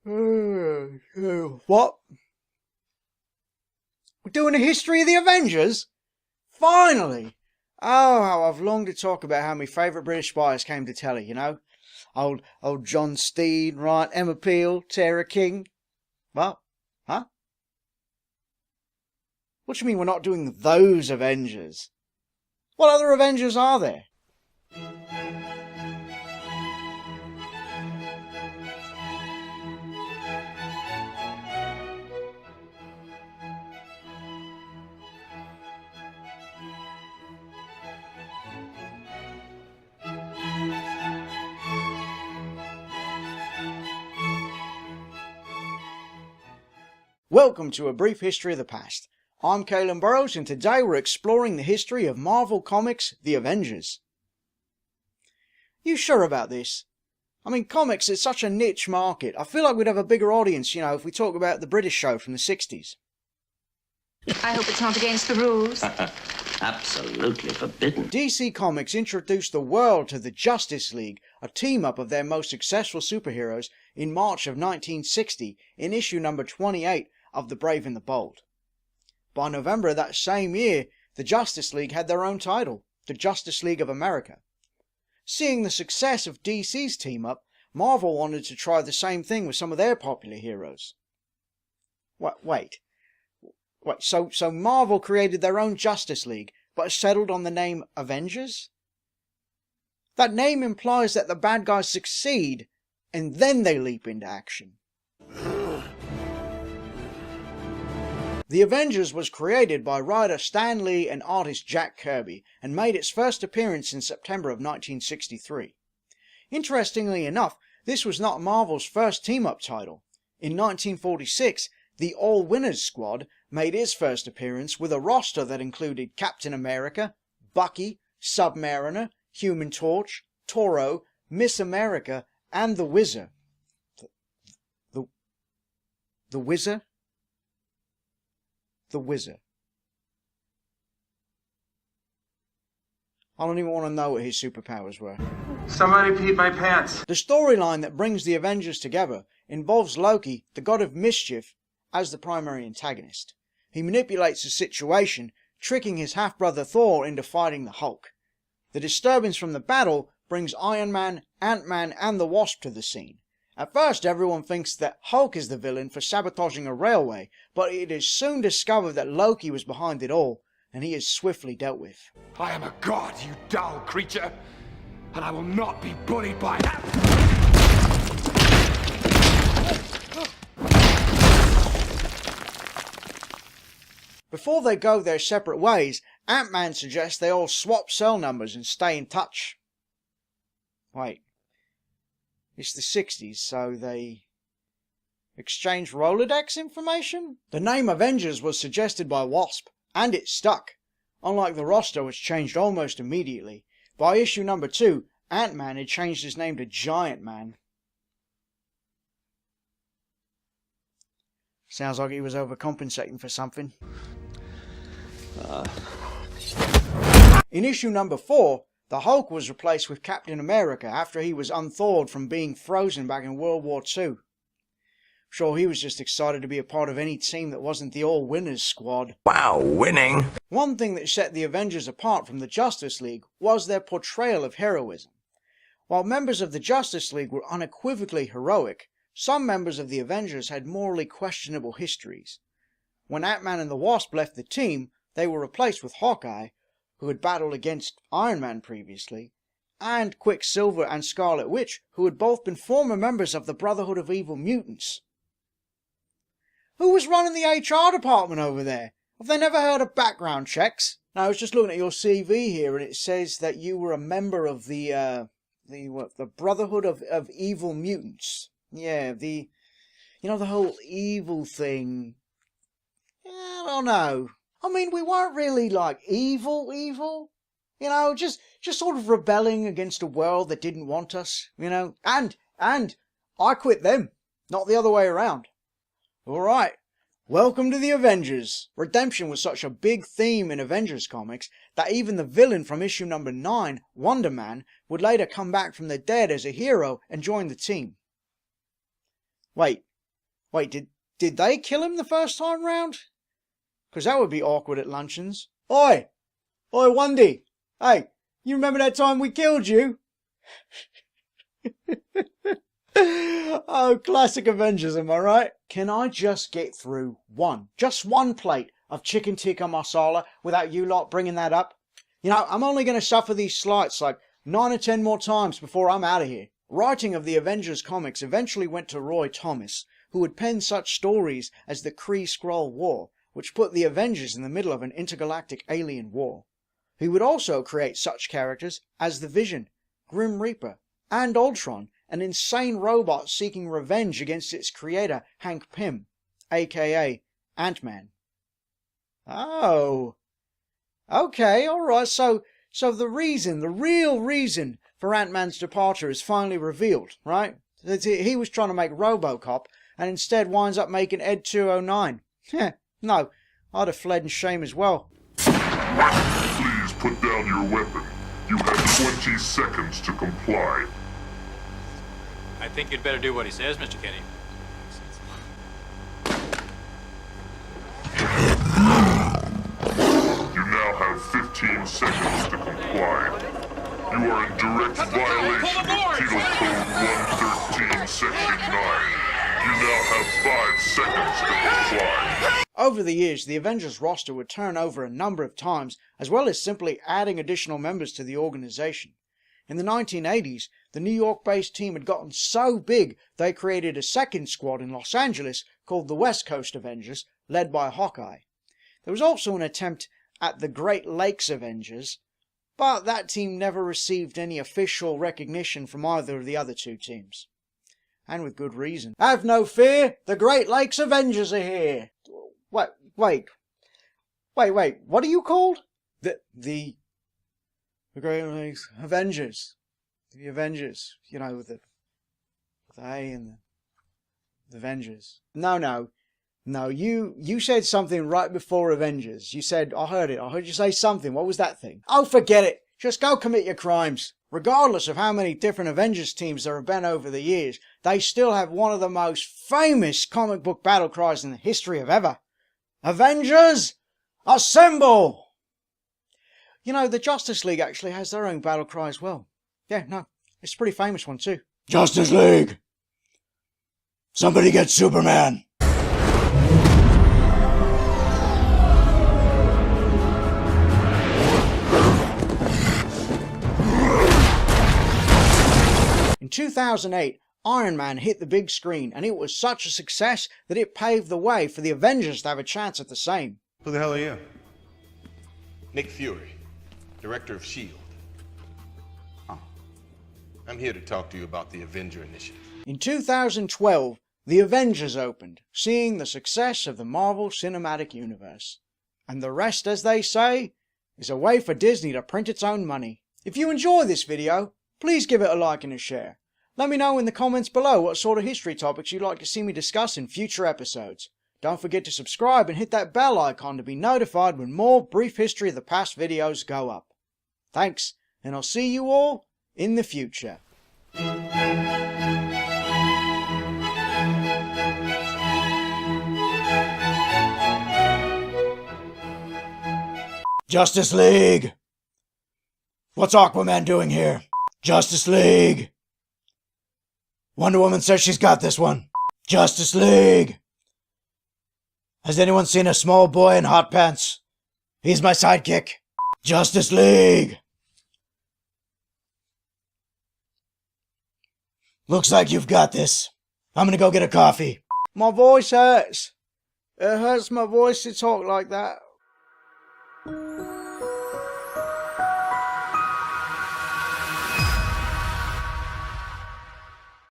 What? We're doing a history of the Avengers? Finally! Oh, how I've longed to talk about how my favourite British spies came to telly, you know? Old John Steed, right, Emma Peel, Tara King. What? Huh? What do you mean we're not doing those Avengers? What other Avengers are there? Welcome to A Brief History of the Past. I'm Kaelan and today we're exploring the history of Marvel Comics' The Avengers. You sure about this? I mean, comics is such a niche market. I feel like we'd have a bigger audience, you know, if we talk about the British show from the 60s. I hope it's not against the rules. Absolutely forbidden. DC Comics introduced the world to the Justice League, a team-up of their most successful superheroes, in March of 1960 in issue number 28 of The Brave and the Bold. By November of that same year, the Justice League had their own title, the Justice League of America. Seeing the success of DC's team-up, Marvel wanted to try the same thing with some of their popular heroes. Wait, so Marvel created their own Justice League, but settled on the name Avengers? That name implies that the bad guys succeed, and then they leap into action. The Avengers was created by writer Stan Lee and artist Jack Kirby, and made its first appearance in September of 1963. Interestingly enough, this was not Marvel's first team-up title. In 1946, the All Winners Squad made its first appearance with a roster that included Captain America, Bucky, Submariner, Human Torch, Toro, Miss America, and the Wizard. The Wizard? The Wizard. I don't even want to know what his superpowers were. Somebody peed my pants. The storyline that brings the Avengers together involves Loki, the god of mischief, as the primary antagonist. He manipulates the situation, tricking his half-brother Thor into fighting the Hulk. The disturbance from the battle brings Iron Man, Ant-Man, and the Wasp to the scene. At first, everyone thinks that Hulk is the villain for sabotaging a railway, but it is soon discovered that Loki was behind it all, and he is swiftly dealt with. I am a god, you dull creature, and I will not be bullied by that. Before they go their separate ways, Ant-Man suggests they all swap cell numbers and stay in touch. Wait. It's the 60s, so they exchange Rolodex information? The name Avengers was suggested by Wasp, and it stuck. Unlike the roster, which changed almost immediately. By issue number 2, Ant-Man had changed his name to Giant Man. Sounds like he was overcompensating for something. In issue number 4, the Hulk was replaced with Captain America after he was unthawed from being frozen back in World War II. Sure, he was just excited to be a part of any team that wasn't the All Winners Squad. Wow, winning! One thing that set the Avengers apart from the Justice League was their portrayal of heroism. While members of the Justice League were unequivocally heroic, some members of the Avengers had morally questionable histories. When Ant-Man and the Wasp left the team, they were replaced with Hawkeye, who had battled against Iron Man previously, and Quicksilver and Scarlet Witch, who had both been former members of the Brotherhood of Evil Mutants. Who was running the HR department over there? Have they never heard of background checks? Now, I was just looking at your CV here, and it says that you were a member of the Brotherhood of Evil Mutants. Yeah, the whole evil thing. Yeah, I don't know. I mean, we weren't really, like, evil. You know, just sort of rebelling against a world that didn't want us, you know. And I quit them, not the other way around. Alright, welcome to the Avengers. Redemption was such a big theme in Avengers comics that even the villain from issue number 9, Wonder Man, would later come back from the dead as a hero and join the team. Wait, Wait, did they kill him the first time round? Because that would be awkward at luncheons. Oi! Oi, Wendy! Hey, you remember that time we killed you? Oh, classic Avengers, am I right? Can I just get through just one plate of chicken tikka masala without you lot bringing that up? You know, I'm only going to suffer these slights like 9 or 10 more times before I'm out of here. Writing of the Avengers comics eventually went to Roy Thomas, who would pen such stories as the Kree-Skrull War, which put the Avengers in the middle of an intergalactic alien war. He would also create such characters as the Vision, Grim Reaper, and Ultron, an insane robot seeking revenge against its creator, Hank Pym, aka Ant-Man. Oh. Okay, alright, so the real reason for Ant-Man's departure is finally revealed, right? He was trying to make RoboCop, and instead winds up making Ed 209. No, I'd have fled in shame as well. Please put down your weapon. You have 20 seconds to comply. I think you'd better do what he says, Mr. Kenny. You now have 15 seconds to comply. You are in direct violation of Penal Code 113, Section 9. You now have 5 seconds to comply. Over the years, the Avengers roster would turn over a number of times, as well as simply adding additional members to the organization. In the 1980s, the New York-based team had gotten so big they created a second squad in Los Angeles called the West Coast Avengers, led by Hawkeye. There was also an attempt at the Great Lakes Avengers, but that team never received any official recognition from either of the other two teams. And with good reason. Have no fear, the Great Lakes Avengers are here! Wait, what are you called? The Great Lakes Avengers. The Avengers, you know, with the A and the Avengers. No, you said something right before Avengers. You said, I heard you say something. What was that thing? Oh, forget it. Just go commit your crimes. Regardless of how many different Avengers teams there have been over the years, they still have one of the most famous comic book battle cries in the history of ever. Avengers, assemble! You know, the Justice League actually has their own battle cry as well. Yeah, no, it's a pretty famous one too. Justice League! Somebody get Superman! In 2008, Iron Man hit the big screen, and it was such a success that it paved the way for the Avengers to have a chance at the same. Who the hell are you? Nick Fury, director of S.H.I.E.L.D. Oh. I'm here to talk to you about the Avenger Initiative. In 2012, the Avengers opened, seeing the success of the Marvel Cinematic Universe. And the rest, as they say, is a way for Disney to print its own money. If you enjoy this video, please give it a like and a share. Let me know in the comments below what sort of history topics you'd like to see me discuss in future episodes. Don't forget to subscribe and hit that bell icon to be notified when more brief history of the past videos go up. Thanks, and I'll see you all in the future. Justice League! What's Aquaman doing here? Justice League! Wonder Woman says she's got this one. Justice League! Has anyone seen a small boy in hot pants? He's my sidekick. Justice League! Looks like you've got this. I'm gonna go get a coffee. My voice hurts. It hurts my voice to talk like that.